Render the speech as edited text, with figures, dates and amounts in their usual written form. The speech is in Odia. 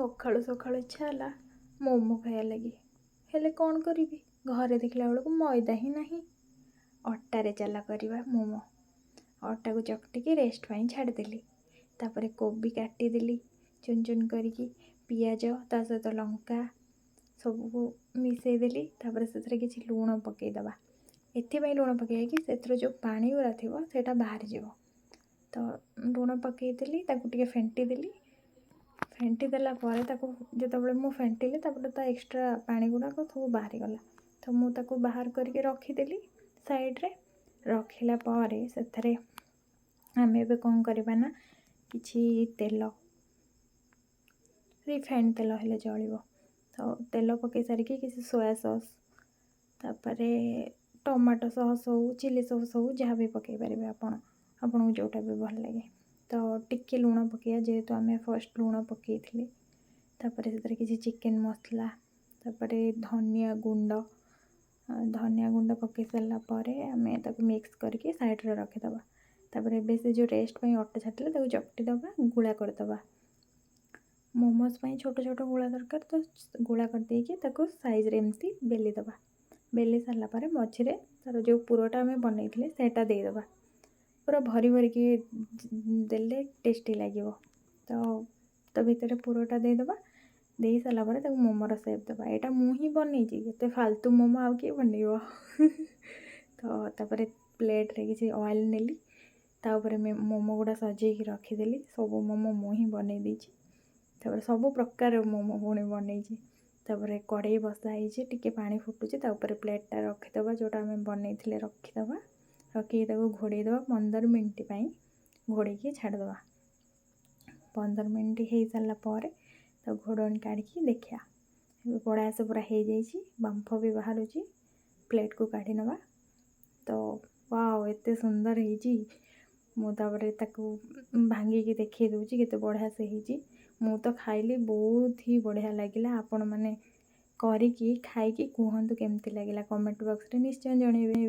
ସକାଳୁ ସକାଳୁ ଇଚ୍ଛା ହେଲା ମୋମୋ ଖାଇବା ଲାଗି। ହେଲେ କ'ଣ କରିବି, ଘରେ ଦେଖିଲା ବେଳକୁ ମଇଦା ହିଁ ନାହିଁ। ଅଟାରେ ଚାଲା କରିବା ମୋମୋ। ଅଟାକୁ ଚକଟିକି ରେଷ୍ଟ ପାଇଁ ଛାଡ଼ିଦେଲି। ତାପରେ କୋବି କାଟିଦେଲି ଚୁନ ଚୁନ କରିକି, ପିଆଜ ତା ସହିତ ଲଙ୍କା ସବୁକୁ ମିଶାଇଦେଲି। ତାପରେ ସେଥିରେ କିଛି ଲୁଣ ପକାଇଦେବା। ଏଥିପାଇଁ ଲୁଣ ପକାଇକି ସେଥିରେ ଯେଉଁ ପାଣି ଗୁଡ଼ା ଥିବ ସେଇଟା ବାହାରିଯିବ। ତ ଲୁଣ ପକାଇଦେଲି, ତାକୁ ଟିକେ ଫେଣ୍ଟିଦେଲି। ଫେଣ୍ଟି ଦେଲା ପରେ ତାକୁ ଯେତେବେଳେ ମୁଁ ଫେଣ୍ଟିଲି ତାପରେ ତା ଏକ୍ସଟ୍ରା ପାଣି ଗୁଡ଼ାକ ସବୁ ବାହାରିଗଲା। ତ ମୁଁ ତାକୁ ବାହାର କରିକି ରଖିଦେଲି ସାଇଡ଼୍ରେ। ରଖିଲା ପରେ ସେଥିରେ ଆମେ ଏବେ କ'ଣ କରିବା ନା, କିଛି ତେଲ, ରିଫାଇଣ୍ଡ ତେଲ ହେଲେ ଚଳିବ। ତ ତେଲ ପକାଇ ସାରିକି କିଛି ସୋୟା ସସ୍, ତାପରେ ଟମାଟୋ ସସ୍ ହଉ, ଚିଲି ସସ୍ ହଉ, ଯାହା ବି ପକାଇ ପାରିବେ ଆପଣଙ୍କୁ ଯେଉଁଟା ବି ଭଲ ଲାଗେ। ତ ଟିକେ ଲୁଣ ପକାଇବା, ଯେହେତୁ ଆମେ ଫାର୍ଷ୍ଟ ଲୁଣ ପକାଇଥିଲେ। ତାପରେ ସେଥିରେ କିଛି ଚିକେନ୍ ମସଲା, ତାପରେ ଧନିଆ ଗୁଣ୍ଡ ପକାଇ ସାରିଲା ପରେ ଆମେ ତାକୁ ମିକ୍ସ କରିକି ସାଇଡ଼୍ରେ ରଖିଦେବା। ତାପରେ ଏବେ ସେ ଯେଉଁ ରେଷ୍ଟ ପାଇଁ ଅଟା ଛାଡ଼ିଥିଲେ ତାକୁ ଚକଟି ଦେବା, ଗୁଳା କରିଦେବା। ମୋମୋସ୍ ପାଇଁ ଛୋଟ ଛୋଟ ଗୁଳା ଦରକାର, ତ ଗୁଳା କରିଦେଇକି ତାକୁ ସାଇଜ୍ରେ ଏମିତି ବେଲି ଦେବା। ବେଲି ସାରିଲା ପରେ ମଝିରେ ତା'ର ଯେଉଁ ପୁରଟା ଆମେ ବନେଇଥିଲେ ସେଇଟା ଦେଇଦେବା। ପୁରା ଭରି ଭରିକି ଦେଲେ ଟେଷ୍ଟି ଲାଗିବ। ତ ଭିତରେ ପୁରଟା ଦେଇଦେବା। ଦେଇ ସାରିଲା ପରେ ତାକୁ ମୋମୋର ସେପ୍ ଦେବା। ଏଇଟା ମୁଁ ହିଁ ବନେଇଛି, ଏତେ ଫାଲତୁ ମୋମୋ ଆଉ କିଏ ବନେଇବ। ତ ତାପରେ ପ୍ଲେଟ୍ରେ କିଛି ଅଏଲ୍ ନେଲି, ତା ଉପରେ ମୋମୋ ଗୁଡ଼ା ସଜେଇକି ରଖିଦେଲି। ସବୁ ମୋମୋ ମୁଁ ହିଁ ବନେଇ ଦେଇଛି। ତାପରେ ସବୁ ପ୍ରକାର ମୋମୋ ପୁଣି ବନେଇଛି। ତାପରେ କଡ଼େଇ ବସା ହେଇଛି, ଟିକେ ପାଣି ଫୁଟୁଛି, ତା ଉପରେ ପ୍ଲେଟ୍ଟା ରଖିଦେବା, ଯେଉଁଟା ଆମେ ବନେଇଥିଲେ ରଖିଦେବା। ରଖିକି ତାକୁ ଘୋଡ଼େଇ ଦେବା 15 ମିନିଟ୍ ପାଇଁ। ଘୋଡ଼େଇକି ଛାଡ଼ିଦେବା। 15 ମିନିଟ୍ ହେଇସାରିଲା ପରେ ତାକୁ ଘୋଡ଼ଣି କାଢ଼ିକି ଦେଖିବା। ଏବେ ବଢ଼ିଆ ସେ ପୁରା ହେଇଯାଇଛି, ବାମ୍ଫ ବି ବାହାରୁଛି। ପ୍ଲେଟ୍କୁ କାଢ଼ି ନେବା। ତ ୱାଓ, ଏତେ ସୁନ୍ଦର ହେଇଛି। ମୁଁ ତାପରେ ତାକୁ ଭାଙ୍ଗିକି ଦେଖେଇ ଦେଉଛି କେତେ ବଢ଼ିଆ ସେ ହେଇଛି। ମୁଁ ତ ଖାଇଲି, ବହୁତ ହି ବଢ଼ିଆ ଲାଗିଲା। ଆପଣମାନେ କରିକି ଖାଇକି କୁହନ୍ତୁ କେମିତି ଲାଗିଲା। କମେଣ୍ଟ ବକ୍ସରେ ନିଶ୍ଚୟ ଜଣାଇବେ।